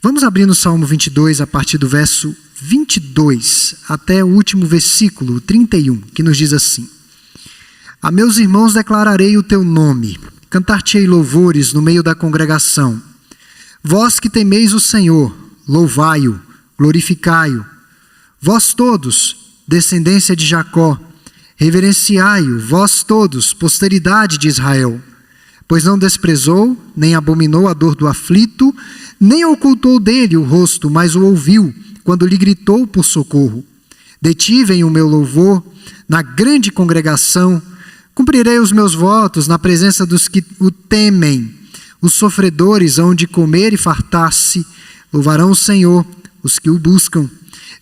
Vamos abrir no Salmo 22, a partir do verso 22, até o último versículo, 31, que nos diz assim: A meus irmãos declararei o teu nome, cantar-te-ei louvores no meio da congregação. Vós que temeis o Senhor, louvai-o, glorificai-o. Vós todos, descendência de Jacó, reverenciai-o, vós todos, posteridade de Israel. Pois não desprezou, nem abominou a dor do aflito, nem ocultou dele o rosto, mas o ouviu, quando lhe gritou por socorro. Detivem o meu louvor na grande congregação, cumprirei os meus votos na presença dos que o temem. Os sofredores hão de comer e fartar-se, louvarão o Senhor, os que o buscam.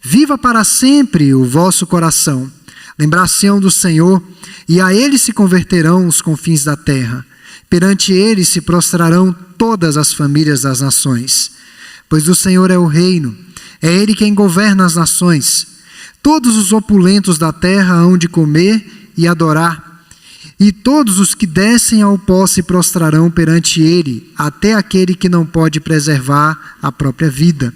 Viva para sempre o vosso coração. Lembrar-se-ão do Senhor, e a ele se converterão os confins da terra. Perante ele se prostrarão todas as famílias das nações. Pois do Senhor é o reino, é ele quem governa as nações. Todos os opulentos da terra hão de comer e adorar. E todos os que descem ao pó se prostrarão perante ele, até aquele que não pode preservar a própria vida.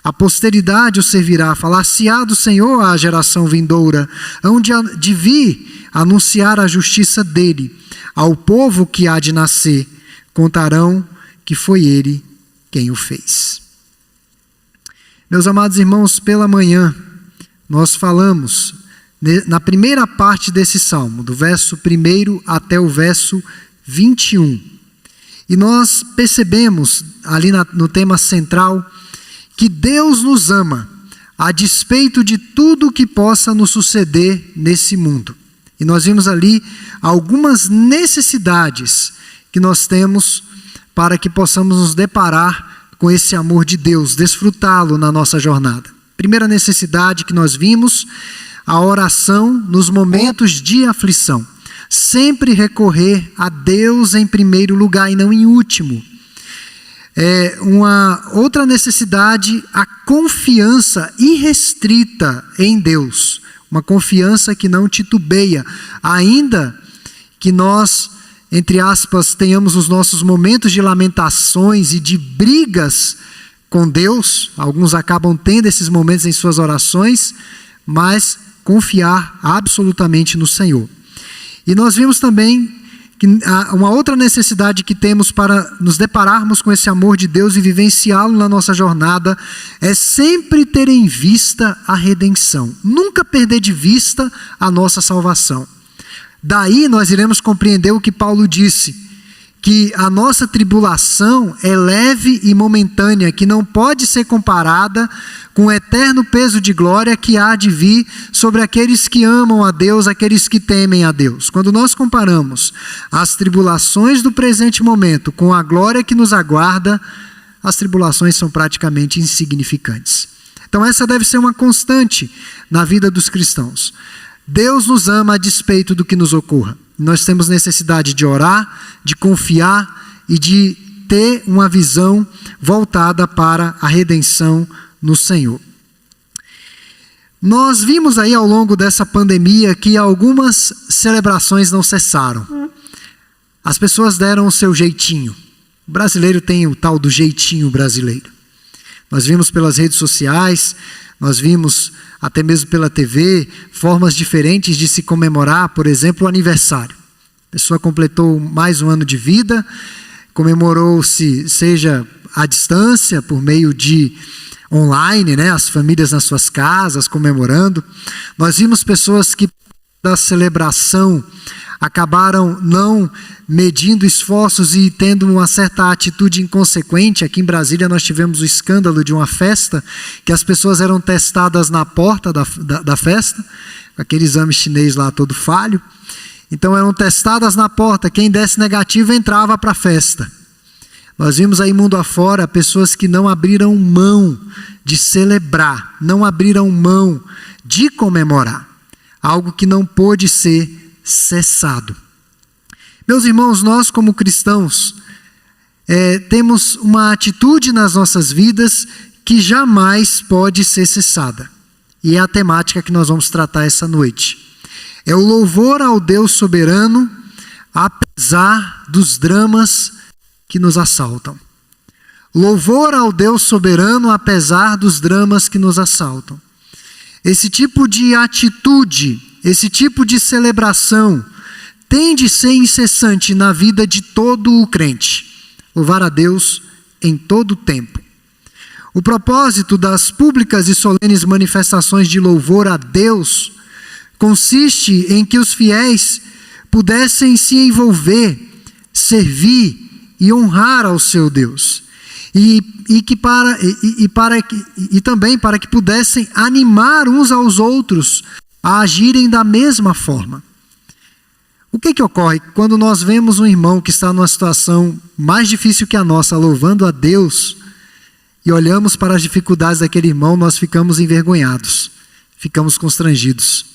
A posteridade o servirá, falar-se-á do Senhor à geração vindoura, hão de vir anunciar a justiça dele. Ao povo que há de nascer, contarão que foi ele quem o fez. Meus amados irmãos, pela manhã, nós falamos na primeira parte desse salmo, do verso 1 até o verso 21. E nós percebemos, ali no tema central, que Deus nos ama, a despeito de tudo que possa nos suceder nesse mundo. E nós vimos ali algumas necessidades que nós temos para que possamos nos deparar com esse amor de Deus, desfrutá-lo na nossa jornada. Primeira necessidade que nós vimos, a oração nos momentos de aflição. Sempre recorrer a Deus em primeiro lugar e não em último. Uma outra necessidade, a confiança irrestrita em Deus. Uma confiança que não titubeia, ainda que nós, entre aspas, tenhamos os nossos momentos de lamentações e de brigas com Deus. Alguns acabam tendo esses momentos em suas orações, mas confiar absolutamente no Senhor. E nós vimos também que uma outra necessidade que temos para nos depararmos com esse amor de Deus e vivenciá-lo na nossa jornada é sempre ter em vista a redenção. Nunca perder de vista a nossa salvação. Daí nós iremos compreender o que Paulo disse, que a nossa tribulação é leve e momentânea, que não pode ser comparada com o eterno peso de glória que há de vir sobre aqueles que amam a Deus, aqueles que temem a Deus. Quando nós comparamos as tribulações do presente momento com a glória que nos aguarda, as tribulações são praticamente insignificantes. Então essa deve ser uma constante na vida dos cristãos. Deus nos ama a despeito do que nos ocorra. Nós temos necessidade de orar, de confiar e de ter uma visão voltada para a redenção no Senhor. Nós vimos aí ao longo dessa pandemia que algumas celebrações não cessaram. As pessoas deram o seu jeitinho. O brasileiro tem o tal do jeitinho brasileiro. Nós vimos pelas redes sociais, nós vimos até mesmo pela TV, formas diferentes de se comemorar, por exemplo, o aniversário. A pessoa completou mais um ano de vida, comemorou-se, seja à distância, por meio de online, as famílias nas suas casas comemorando. Nós vimos pessoas que da celebração acabaram não medindo esforços e tendo uma certa atitude inconsequente. Aqui em Brasília nós tivemos o escândalo de uma festa que as pessoas eram testadas na porta da festa, aquele exame chinês lá todo falho. Então eram testadas na porta, quem desse negativo entrava para a festa. Nós vimos aí mundo afora pessoas que não abriram mão de celebrar, não abriram mão de comemorar, algo que não pôde ser cessado. Meus irmãos, nós como cristãos temos uma atitude nas nossas vidas que jamais pode ser cessada. E é a temática que nós vamos tratar essa noite. É o louvor ao Deus soberano, apesar dos dramas que nos assaltam. Louvor ao Deus soberano apesar dos dramas que nos assaltam. Esse tipo de atitude, esse tipo de celebração tem de ser incessante na vida de todo o crente. Louvar a Deus em todo o tempo. O propósito das públicas e solenes manifestações de louvor a Deus consiste em que os fiéis pudessem se envolver, servir e honrar ao seu Deus. E também para que pudessem animar uns aos outros a agirem da mesma forma. O que ocorre quando nós vemos um irmão que está numa situação mais difícil que a nossa, louvando a Deus, e olhamos para as dificuldades daquele irmão, nós ficamos envergonhados, ficamos constrangidos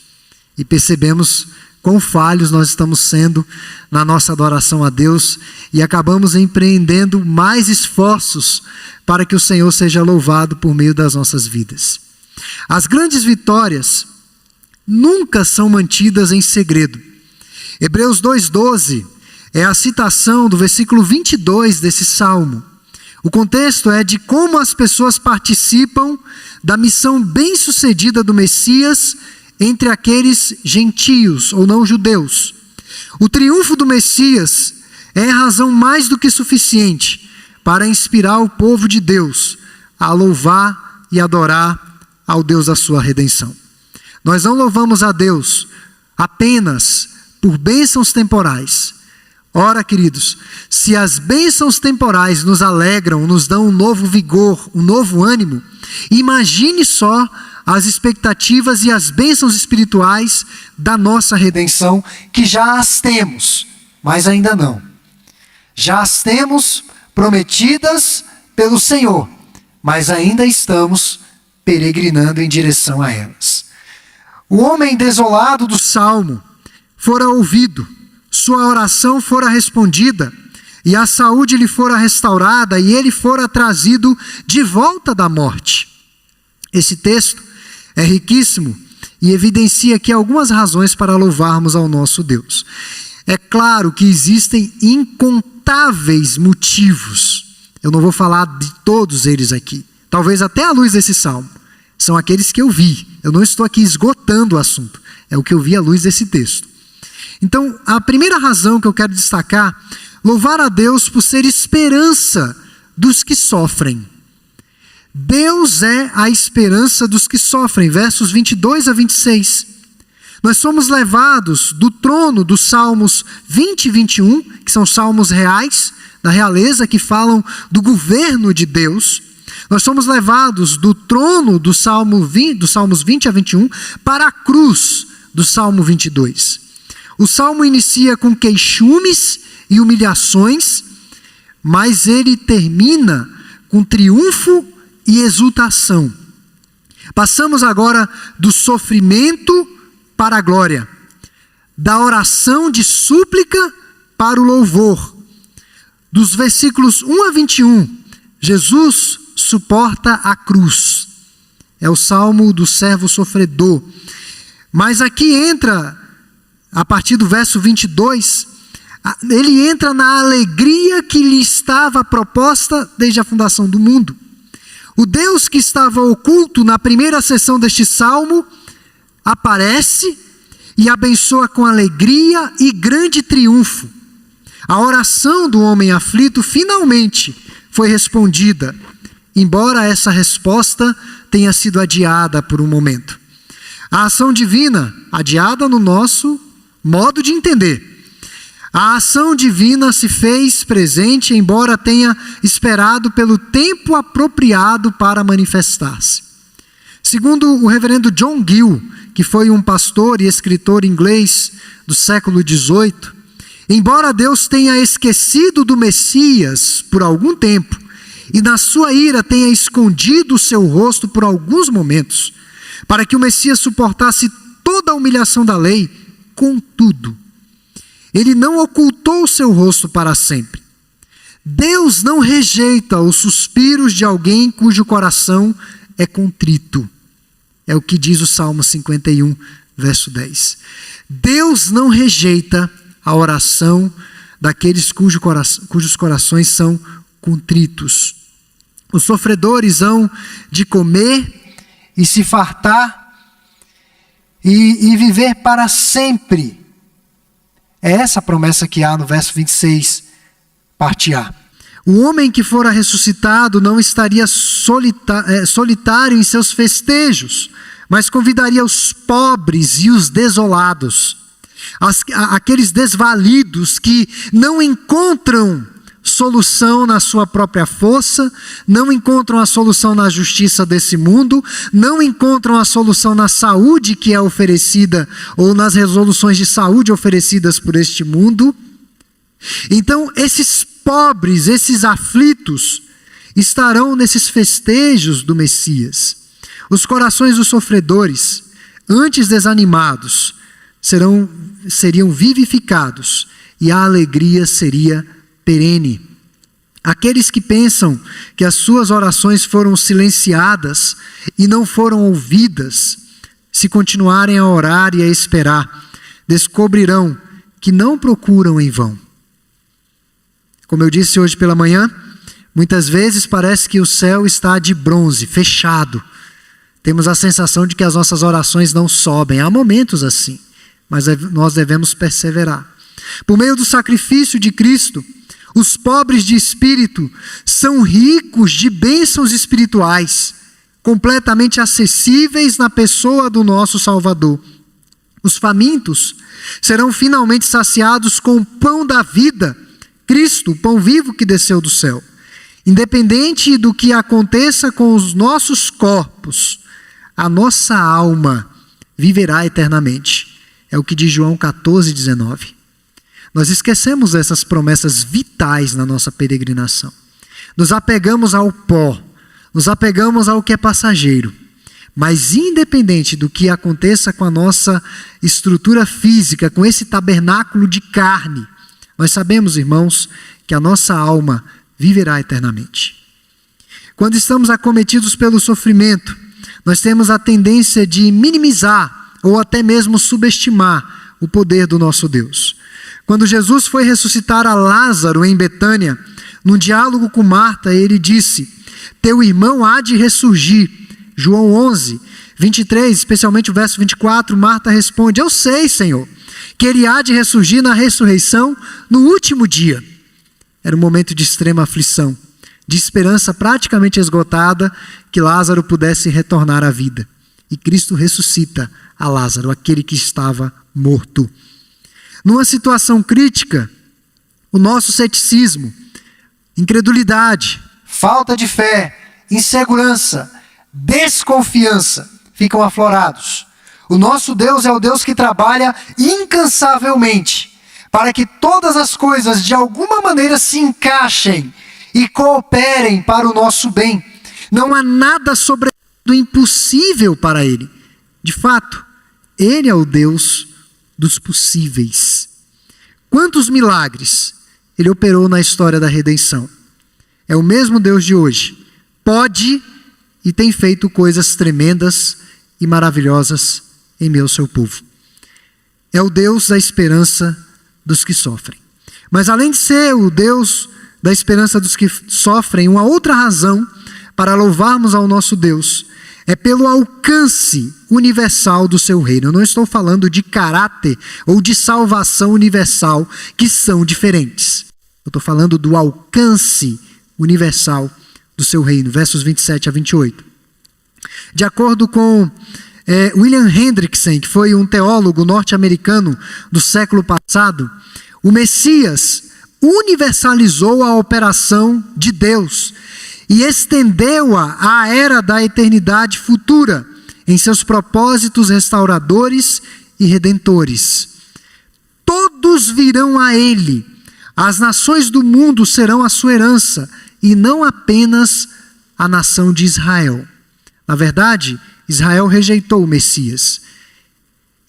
e percebemos quão falhos nós estamos sendo na nossa adoração a Deus e acabamos empreendendo mais esforços para que o Senhor seja louvado por meio das nossas vidas. As grandes vitórias nunca são mantidas em segredo. Hebreus 2:12 é a citação do versículo 22 desse salmo. O contexto é de como as pessoas participam da missão bem-sucedida do Messias entre aqueles gentios ou não judeus. O triunfo do Messias é razão mais do que suficiente para inspirar o povo de Deus a louvar e adorar ao Deus da sua redenção. Nós não louvamos a Deus apenas por bênçãos temporais. Ora, queridos, se as bênçãos temporais nos alegram, nos dão um novo vigor, um novo ânimo, imagine só as expectativas e as bênçãos espirituais da nossa redenção, que já as temos, mas ainda não. Já as temos prometidas pelo Senhor, mas ainda estamos peregrinando em direção a elas. O homem desolado do Salmo fora ouvido, sua oração fora respondida, e a saúde lhe fora restaurada, e ele fora trazido de volta da morte. Esse texto é riquíssimo e evidencia aqui algumas razões para louvarmos ao nosso Deus. É claro que existem incontáveis motivos. Eu não vou falar de todos eles aqui, talvez até à luz desse salmo. São aqueles que eu vi. Eu não estou aqui esgotando o assunto. É o que eu vi à luz desse texto. Então, a primeira razão que eu quero destacar, louvar a Deus por ser esperança dos que sofrem. Deus é a esperança dos que sofrem, versos 22 a 26. Nós somos levados do trono dos Salmos 20 e 21, que são salmos reais, da realeza, que falam do governo de Deus. Nós somos levados do trono dos Salmos 20 a 21 para a cruz do Salmo 22. O salmo inicia com queixumes e humilhações, mas ele termina com triunfo e exultação. Passamos agora do sofrimento para a glória, da oração de súplica para o louvor. Dos versículos 1 a 21, Jesus suporta a cruz. É o salmo do servo sofredor. Mas aqui entra, a partir do verso 22, ele entra na alegria que lhe estava proposta desde a fundação do mundo. O Deus que estava oculto na primeira sessão deste salmo aparece e abençoa com alegria e grande triunfo. A oração do homem aflito finalmente foi respondida, embora essa resposta tenha sido adiada por um momento. A ação divina, adiada no nosso modo de entender. A ação divina se fez presente, embora tenha esperado pelo tempo apropriado para manifestar-se. Segundo o reverendo John Gill, que foi um pastor e escritor inglês do século XVIII, embora Deus tenha esquecido do Messias por algum tempo, e na sua ira tenha escondido o seu rosto por alguns momentos, para que o Messias suportasse toda a humilhação da lei, contudo, ele não ocultou o seu rosto para sempre. Deus não rejeita os suspiros de alguém cujo coração é contrito. É o que diz o Salmo 51, verso 10. Deus não rejeita a oração daqueles cujos corações são contritos. Os sofredores hão de comer e se fartar e viver para sempre. É essa a promessa que há no verso 26, parte A. O homem que fora ressuscitado não estaria solitário em seus festejos, mas convidaria os pobres e os desolados, aqueles desvalidos que não encontram solução na sua própria força, não encontram a solução na justiça desse mundo, não encontram a solução na saúde que é oferecida ou nas resoluções de saúde oferecidas por este mundo. Então, esses pobres, esses aflitos, estarão nesses festejos do Messias. Os corações dos sofredores, antes desanimados, seriam vivificados e a alegria seria perene. Aqueles que pensam que as suas orações foram silenciadas e não foram ouvidas, se continuarem a orar e a esperar, descobrirão que não procuram em vão. Como eu disse hoje pela manhã, muitas vezes parece que o céu está de bronze, fechado. Temos a sensação de que as nossas orações não sobem. Há momentos assim, mas nós devemos perseverar. Por meio do sacrifício de Cristo, os pobres de espírito são ricos de bênçãos espirituais, completamente acessíveis na pessoa do nosso Salvador. Os famintos serão finalmente saciados com o pão da vida, Cristo, o pão vivo que desceu do céu. Independente do que aconteça com os nossos corpos, a nossa alma viverá eternamente. É o que diz João 14:19. Nós esquecemos essas promessas vitais na nossa peregrinação. Nos apegamos ao pó, nos apegamos ao que é passageiro. Mas independente do que aconteça com a nossa estrutura física, com esse tabernáculo de carne, nós sabemos, irmãos, que a nossa alma viverá eternamente. Quando estamos acometidos pelo sofrimento, nós temos a tendência de minimizar ou até mesmo subestimar o poder do nosso Deus. Quando Jesus foi ressuscitar a Lázaro em Betânia, num diálogo com Marta, ele disse: teu irmão há de ressurgir. João 11:23, especialmente o verso 24, Marta responde: eu sei, Senhor, que ele há de ressurgir na ressurreição no último dia. Era um momento de extrema aflição, de esperança praticamente esgotada que Lázaro pudesse retornar à vida. E Cristo ressuscita a Lázaro, aquele que estava morto. Numa situação crítica, o nosso ceticismo, incredulidade, falta de fé, insegurança, desconfiança ficam aflorados. O nosso Deus é o Deus que trabalha incansavelmente para que todas as coisas de alguma maneira se encaixem e cooperem para o nosso bem. Não há nada sobre do impossível para Ele. De fato, Ele é o Deus dos possíveis. Quantos milagres Ele operou na história da redenção. É o mesmo Deus de hoje. Pode e tem feito coisas tremendas e maravilhosas em meio ao seu povo. É o Deus da esperança dos que sofrem. Mas além de ser o Deus da esperança dos que sofrem, uma outra razão para louvarmos ao nosso Deus é pelo alcance universal do seu reino. Eu não estou falando de caráter ou de salvação universal, que são diferentes. Eu estou falando do alcance universal do seu reino. Versos 27 a 28. De acordo com William Hendrickson, que foi um teólogo norte-americano do século passado, o Messias universalizou a operação de Deus e estendeu-a à era da eternidade futura, em seus propósitos restauradores e redentores. Todos virão a Ele, as nações do mundo serão a sua herança, e não apenas a nação de Israel. Na verdade, Israel rejeitou o Messias.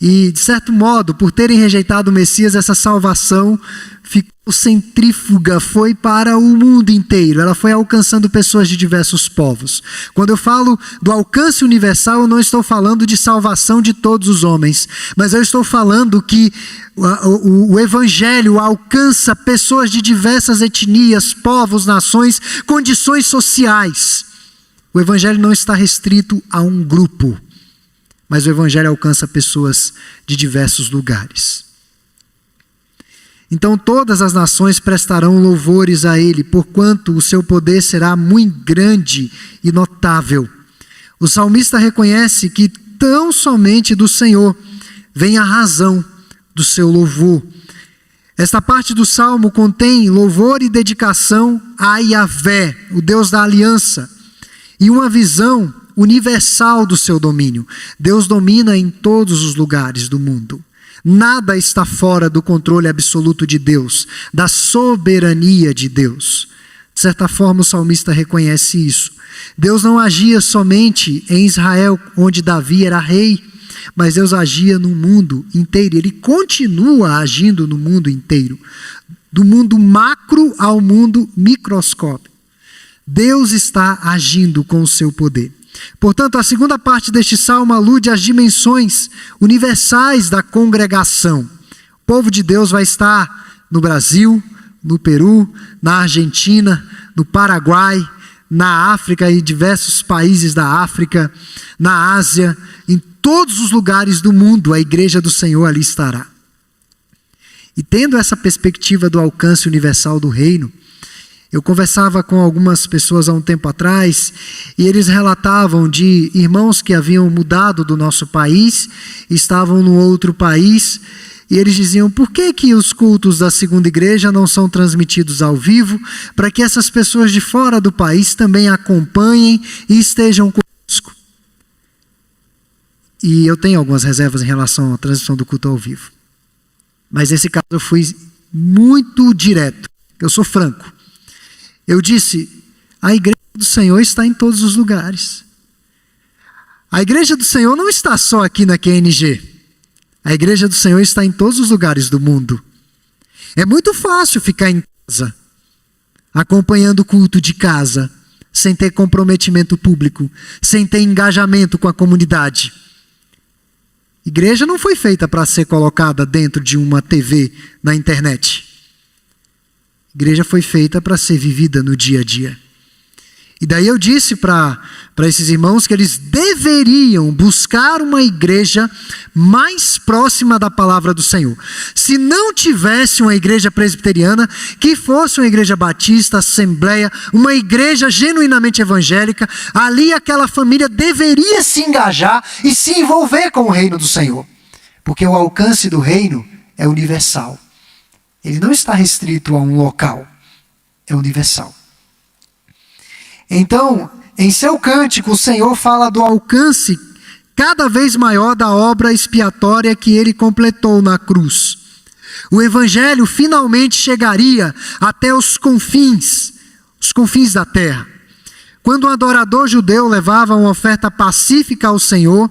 E, de certo modo, por terem rejeitado o Messias, essa salvação ficou centrífuga foi para o mundo inteiro, ela foi alcançando pessoas de diversos povos. Quando eu falo do alcance universal, eu não estou falando de salvação de todos os homens, mas eu estou falando que o Evangelho alcança pessoas de diversas etnias, povos, nações, condições sociais. O Evangelho não está restrito a um grupo, mas o Evangelho alcança pessoas de diversos lugares. Então todas as nações prestarão louvores a ele, porquanto o seu poder será muito grande e notável. O salmista reconhece que tão somente do Senhor vem a razão do seu louvor. Esta parte do salmo contém louvor e dedicação a Yahvé, o Deus da aliança, e uma visão universal do seu domínio. Deus domina em todos os lugares do mundo. Nada está fora do controle absoluto de Deus, da soberania de Deus. De certa forma, o salmista reconhece isso. Deus não agia somente em Israel, onde Davi era rei, mas Deus agia no mundo inteiro. Ele continua agindo no mundo inteiro, do mundo macro ao mundo microscópico. Deus está agindo com o seu poder. Portanto, a segunda parte deste salmo alude às dimensões universais da congregação. O povo de Deus vai estar no Brasil, no Peru, na Argentina, no Paraguai, na África e diversos países da África, na Ásia, em todos os lugares do mundo, a igreja do Senhor ali estará. E tendo essa perspectiva do alcance universal do reino, eu conversava com algumas pessoas há um tempo atrás e eles relatavam de irmãos que haviam mudado do nosso país, estavam no outro país, e eles diziam: por que os cultos da segunda igreja não são transmitidos ao vivo, para que essas pessoas de fora do país também acompanhem e estejam conosco? E eu tenho algumas reservas em relação à transmissão do culto ao vivo. Mas nesse caso eu fui muito direto, eu sou franco. Eu disse: a igreja do Senhor está em todos os lugares. A igreja do Senhor não está só aqui na QNG. A igreja do Senhor está em todos os lugares do mundo. É muito fácil ficar em casa, acompanhando o culto de casa, sem ter comprometimento público, sem ter engajamento com a comunidade. Igreja não foi feita para ser colocada dentro de uma TV na internet. Igreja foi feita para ser vivida no dia a dia. E daí eu disse para esses irmãos que eles deveriam buscar uma igreja mais próxima da palavra do Senhor. Se não tivesse uma igreja presbiteriana, que fosse uma igreja batista, assembleia, uma igreja genuinamente evangélica, ali aquela família deveria se engajar e se envolver com o reino do Senhor. Porque o alcance do reino é universal. Ele não está restrito a um local, é universal. Então, em seu cântico, o Senhor fala do alcance cada vez maior da obra expiatória que ele completou na cruz. O Evangelho finalmente chegaria até os confins da terra. Quando um adorador judeu levava uma oferta pacífica ao Senhor,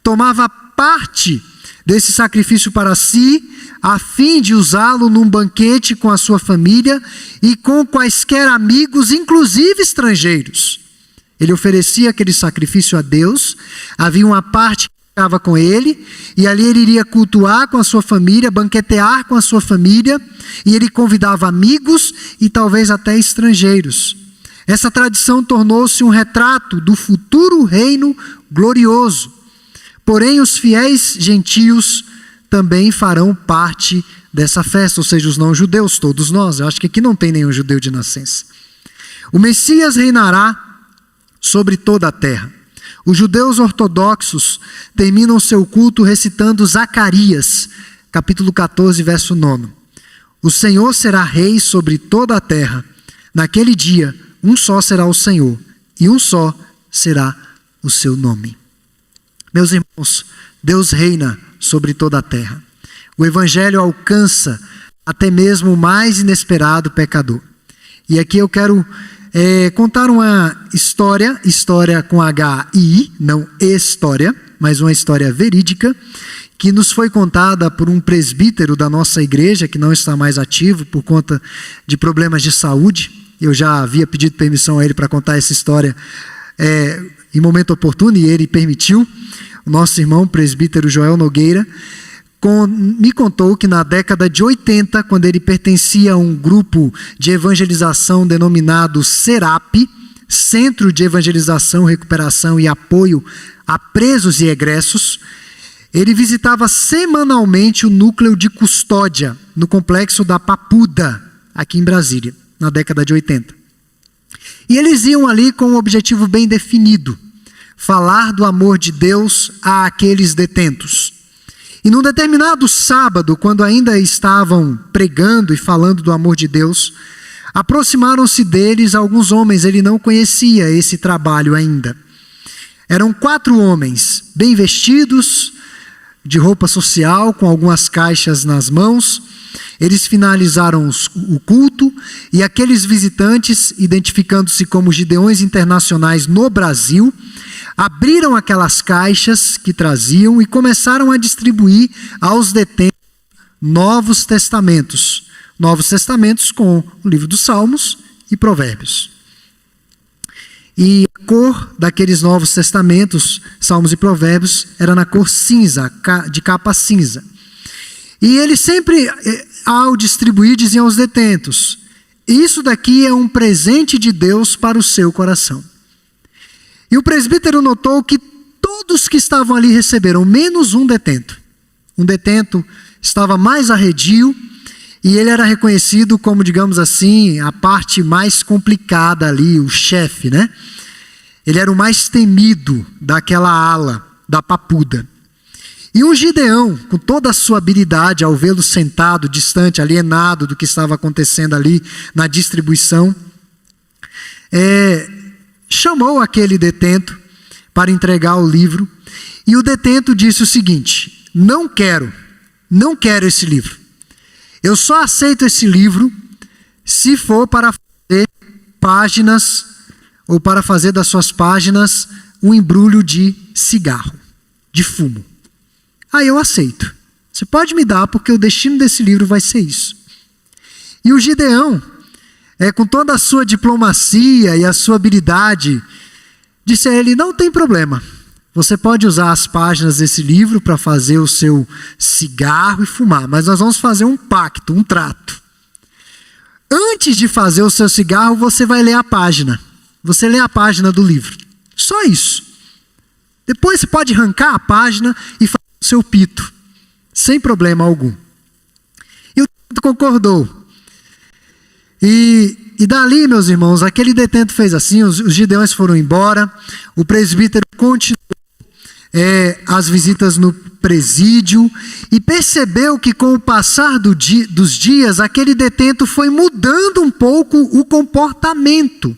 tomava parte desse sacrifício para si, a fim de usá-lo num banquete com a sua família e com quaisquer amigos, inclusive estrangeiros. Ele oferecia aquele sacrifício a Deus, havia uma parte que ficava com ele, e ali ele iria cultuar com a sua família, banquetear com a sua família, e ele convidava amigos e talvez até estrangeiros. Essa tradição tornou-se um retrato do futuro reino glorioso. Porém, os fiéis gentios também farão parte dessa festa, ou seja, os não-judeus, todos nós. Eu acho que aqui não tem nenhum judeu de nascença. O Messias reinará sobre toda a terra. Os judeus ortodoxos terminam seu culto recitando Zacarias, capítulo 14, verso 9. O Senhor será rei sobre toda a terra. Naquele dia, um só será o Senhor, e um só será o seu nome. Meus irmãos, Deus reina sobre toda a terra. O Evangelho alcança até mesmo o mais inesperado pecador. E aqui eu quero contar uma história com H-I, não história, mas uma história verídica, que nos foi contada por um presbítero da nossa igreja, que não está mais ativo por conta de problemas de saúde. Eu já havia pedido permissão a ele para contar essa história em momento oportuno, e ele permitiu. O nosso irmão, presbítero Joel Nogueira, me contou que na década de 80, quando ele pertencia a um grupo de evangelização denominado SERAP, Centro de Evangelização, Recuperação e Apoio a Presos e Egressos, ele visitava semanalmente o núcleo de custódia no complexo da Papuda, aqui em Brasília, na década de 80. E eles iam ali com um objetivo bem definido: falar do amor de Deus a aqueles detentos. E num determinado sábado, quando ainda estavam pregando e falando do amor de Deus, aproximaram-se deles alguns homens. Ele não conhecia esse trabalho ainda. Eram 4 homens, bem vestidos, de roupa social, com algumas caixas nas mãos. Eles finalizaram o culto, e aqueles visitantes, identificando-se como Gideões Internacionais no Brasil, abriram aquelas caixas que traziam e começaram a distribuir aos detentos Novos Testamentos. Novos Testamentos com o livro dos Salmos e Provérbios. E a cor daqueles Novos Testamentos, Salmos e Provérbios, era na cor cinza, de capa cinza. E eles sempre, ao distribuir, diziam aos detentos: isso daqui é um presente de Deus para o seu coração. E o presbítero notou que todos que estavam ali receberam, menos um detento. Um detento estava mais arredio, e ele era reconhecido como, digamos assim, a parte mais complicada ali, o chefe, né? Ele era o mais temido daquela ala, da Papuda. E um Gideão, com toda a sua habilidade, ao vê-lo sentado, distante, alienado do que estava acontecendo ali na distribuição, chamou aquele detento para entregar o livro. E o detento disse o seguinte: não quero esse livro. Eu só aceito esse livro se for para fazer páginas, ou para fazer das suas páginas um embrulho de cigarro, de fumo. Aí eu aceito. Você pode me dar, porque o destino desse livro vai ser isso. E o Gideão, com toda a sua diplomacia e a sua habilidade, disse a ele: não tem problema. Você pode usar as páginas desse livro para fazer o seu cigarro e fumar, mas nós vamos fazer um pacto, um trato. Antes de fazer o seu cigarro, você vai ler a página. Você lê a página do livro. Só isso. Depois você pode arrancar a página e fazer o seu pito, sem problema algum. E o detento concordou. E dali, meus irmãos, aquele detento fez assim, os gideões foram embora, o presbítero continuou as visitas no presídio, e percebeu que com o passar dos dias, aquele detento foi mudando um pouco o comportamento. O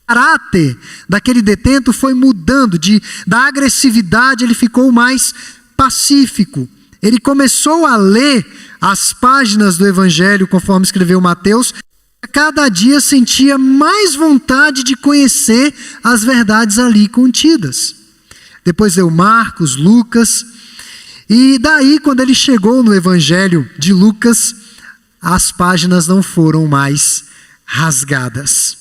caráter daquele detento foi mudando, da agressividade ele ficou mais pacífico. Ele começou a ler as páginas do Evangelho, conforme escreveu Mateus. Cada dia sentia mais vontade de conhecer as verdades ali contidas. Depois leu Marcos, Lucas, e daí, quando ele chegou no Evangelho de Lucas, as páginas não foram mais rasgadas.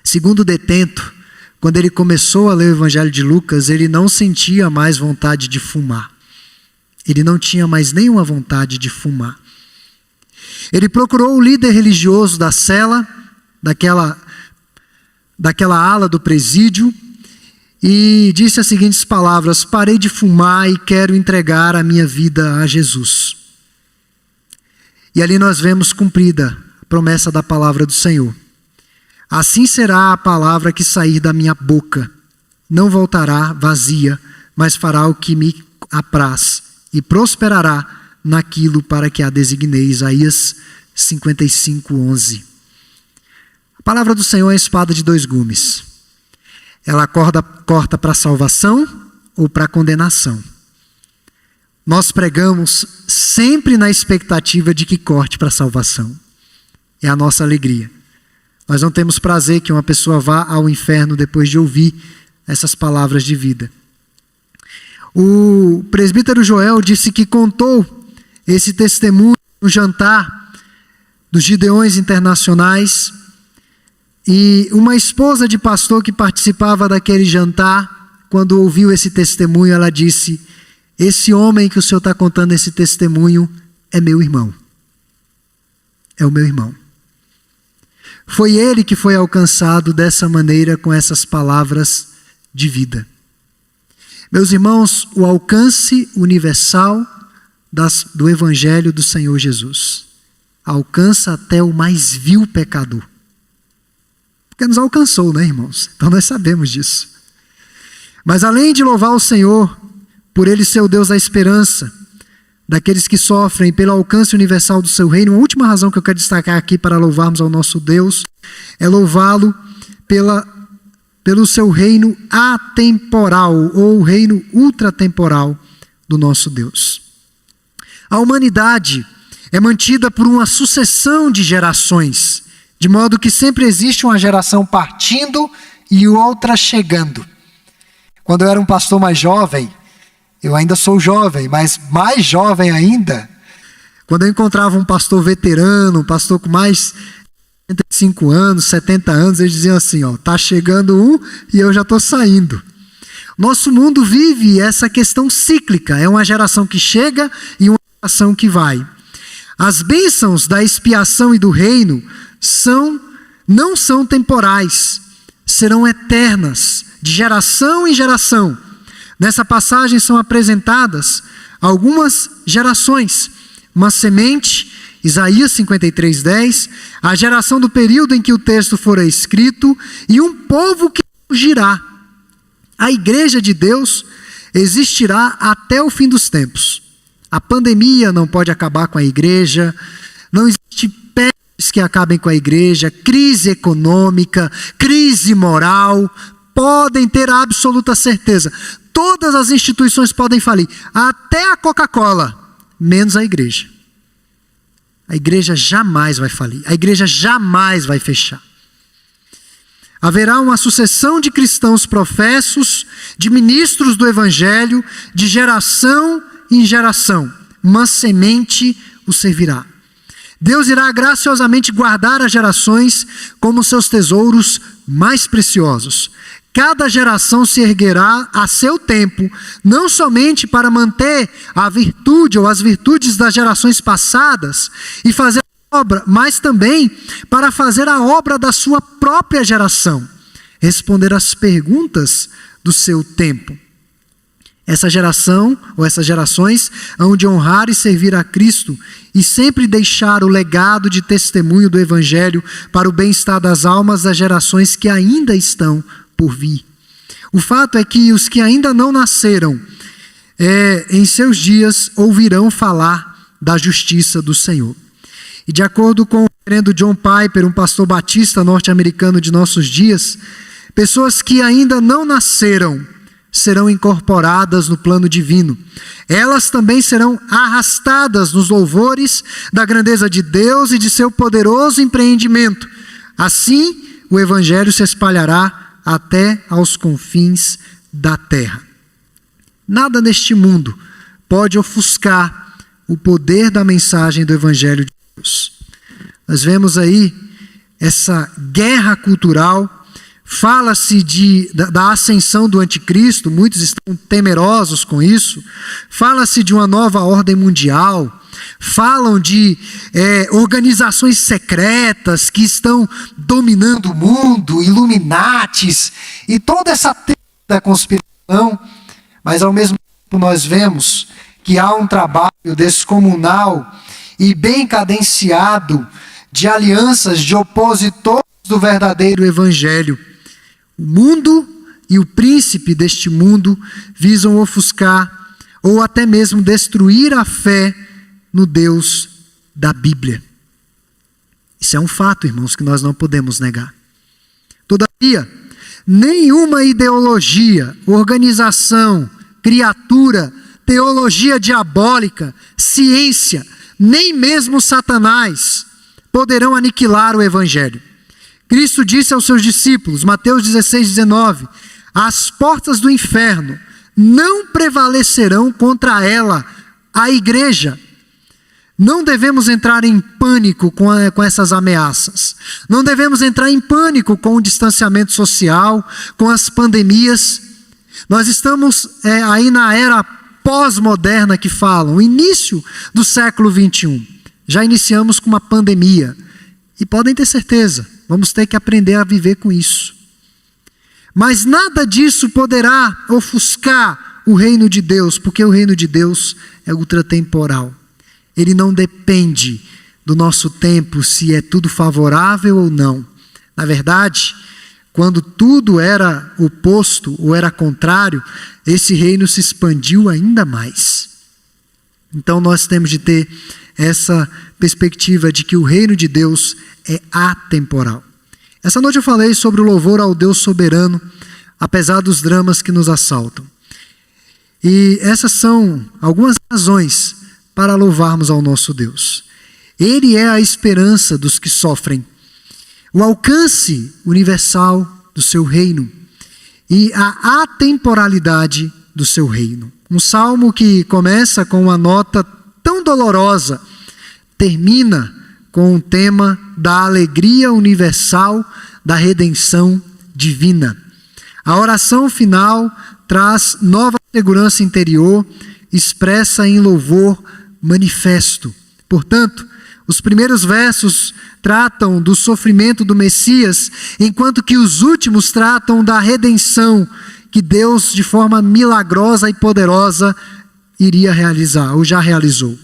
Segundo o detento, quando ele começou a ler o Evangelho de Lucas, ele não sentia mais vontade de fumar. Ele não tinha mais nenhuma vontade de fumar. Ele procurou o líder religioso da cela, daquela ala do presídio, e disse as seguintes palavras: parei de fumar e quero entregar a minha vida a Jesus. E ali nós vemos cumprida a promessa da palavra do Senhor. Assim será a palavra que sair da minha boca. Não voltará vazia, mas fará o que me apraz, e prosperará naquilo para que a designei. Isaías 55:11. A palavra do Senhor é a espada de 2 gumes. Ela corta para salvação ou para condenação. Nós pregamos sempre na expectativa de que corte para salvação. É a nossa alegria. Nós não temos prazer que uma pessoa vá ao inferno depois de ouvir essas palavras de vida. O presbítero Joel disse que contou esse testemunho no jantar dos Gideões Internacionais, e uma esposa de pastor que participava daquele jantar, quando ouviu esse testemunho, ela disse: esse homem que o senhor está contando esse testemunho é meu irmão. É o meu irmão. Foi ele que foi alcançado dessa maneira, com essas palavras de vida. Meus irmãos, o alcance universal do Evangelho do Senhor Jesus alcança até o mais vil pecador. Porque nos alcançou, né, irmãos? Então nós sabemos disso. Mas além de louvar o Senhor por Ele ser o Deus da esperança, daqueles que sofrem, pelo alcance universal do seu reino, uma última razão que eu quero destacar aqui para louvarmos ao nosso Deus é louvá-lo pelo seu reino atemporal, ou reino ultratemporal do nosso Deus. A humanidade é mantida por uma sucessão de gerações, de modo que sempre existe uma geração partindo e outra chegando. Quando eu era um pastor mais jovem, eu ainda sou jovem, mas mais jovem ainda, quando eu encontrava um pastor veterano, um pastor com mais de 75 anos, 70 anos, eles diziam assim: tá chegando um e eu já estou saindo. Nosso mundo vive essa questão cíclica, é uma geração que chega e uma geração que vai. As bênçãos da expiação e do reino não são temporais, serão eternas, de geração em geração. Nessa passagem são apresentadas algumas gerações. Uma semente, Isaías 53:10, a geração do período em que o texto fora escrito, e um povo que surgirá. A igreja de Deus existirá até o fim dos tempos. A pandemia não pode acabar com a igreja, não existe pestes que acabem com a igreja, crise econômica, crise moral, podem ter a absoluta certeza. Todas as instituições podem falir, até a Coca-Cola, menos a igreja. A igreja jamais vai falir, a igreja jamais vai fechar. Haverá uma sucessão de cristãos professos, de ministros do Evangelho, de geração em geração. Uma semente o servirá. Deus irá graciosamente guardar as gerações como seus tesouros mais preciosos. Cada geração se erguerá a seu tempo, não somente para manter a virtude ou as virtudes das gerações passadas e fazer a obra, mas também para fazer a obra da sua própria geração, responder às perguntas do seu tempo. Essa geração, ou essas gerações, hão de honrar e servir a Cristo e sempre deixar o legado de testemunho do Evangelho para o bem-estar das almas das gerações que ainda estão por vir. O fato é que os que ainda não nasceram, em seus dias, ouvirão falar da justiça do Senhor. E de acordo com o reverendo John Piper, um pastor batista norte-americano de nossos dias, pessoas que ainda não nasceram serão incorporadas no plano divino. Elas também serão arrastadas nos louvores da grandeza de Deus e de seu poderoso empreendimento. Assim, o Evangelho se espalhará até aos confins da terra. Nada neste mundo pode ofuscar o poder da mensagem do Evangelho de Deus. Nós vemos aí essa guerra cultural. Fala-se da ascensão do anticristo, muitos estão temerosos com isso. Fala-se de uma nova ordem mundial. Falam de organizações secretas que estão dominando o mundo, Illuminatis, e toda essa teoria da conspiração. Mas ao mesmo tempo nós vemos que há um trabalho descomunal e bem cadenciado de alianças de opositores do verdadeiro Evangelho. O mundo e o príncipe deste mundo visam ofuscar ou até mesmo destruir a fé no Deus da Bíblia. Isso é um fato, irmãos, que nós não podemos negar. Todavia, nenhuma ideologia, organização, criatura, teologia diabólica, ciência, nem mesmo Satanás poderão aniquilar o Evangelho. Cristo disse aos seus discípulos, Mateus 16:19, as portas do inferno não prevalecerão contra ela, a igreja. Não devemos entrar em pânico com essas ameaças. Não devemos entrar em pânico com o distanciamento social, com as pandemias. Nós estamos aí na era pós-moderna que falam, o início do século 21. Já iniciamos com uma pandemia. E podem ter certeza, vamos ter que aprender a viver com isso. Mas nada disso poderá ofuscar o reino de Deus, porque o reino de Deus é ultratemporal. Ele não depende do nosso tempo, se é tudo favorável ou não. Na verdade, quando tudo era oposto ou era contrário, esse reino se expandiu ainda mais. Então nós temos de ter essa perspectiva de que o reino de Deus é atemporal. Essa noite eu falei sobre o louvor ao Deus soberano, apesar dos dramas que nos assaltam. E essas são algumas razões para louvarmos ao nosso Deus. Ele é a esperança dos que sofrem, o alcance universal do seu reino e a atemporalidade do seu reino. Um salmo que começa com uma nota tão dolorosa, termina com o tema da alegria universal da redenção divina. A oração final traz nova segurança interior, expressa em louvor manifesto. Portanto, os primeiros versos tratam do sofrimento do Messias, enquanto que os últimos tratam da redenção que Deus, de forma milagrosa e poderosa, iria realizar, ou já realizou.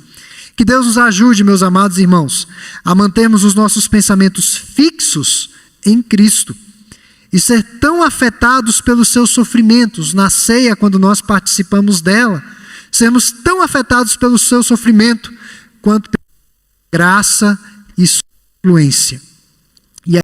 Que Deus nos ajude, meus amados irmãos, a mantermos os nossos pensamentos fixos em Cristo e ser tão afetados pelos seus sofrimentos na ceia, quando nós participamos dela, sermos tão afetados pelo seu sofrimento quanto pela graça e sua influência.